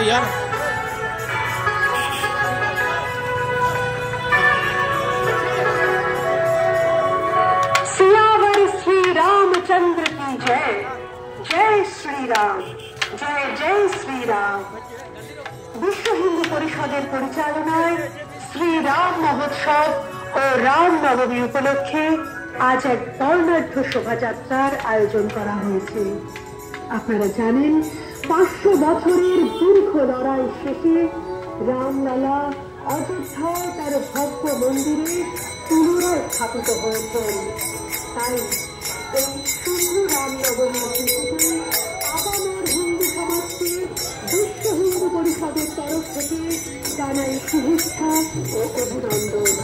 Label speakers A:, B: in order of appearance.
A: यार
B: सियावर श्री रामचंद्र की जय। जय श्री राम, जय जय श्री राम। विश्व हिंदू परिषदेर परिचालनाय श्री राम महोत्सव और राम नवमी उपलक्षे आज एक बर्णाढ्य शोभायात्रार आयोजन करा हয়েছে। আপনারা জানেন 500 বছরের দীর্ঘ লড়াই শেষে রামলালা অযোধ্যায় তার ভব্য মন্দিরে পুনরায় স্থাপিত হয়েছেন। তাই এই সুন্দর রামনবমী তিথিতে আপামর হিন্দু সমাজকে বিশ্ব হিন্দু পরিষদের তরফ থেকে জানাই শুভেচ্ছা ও অভিনন্দন।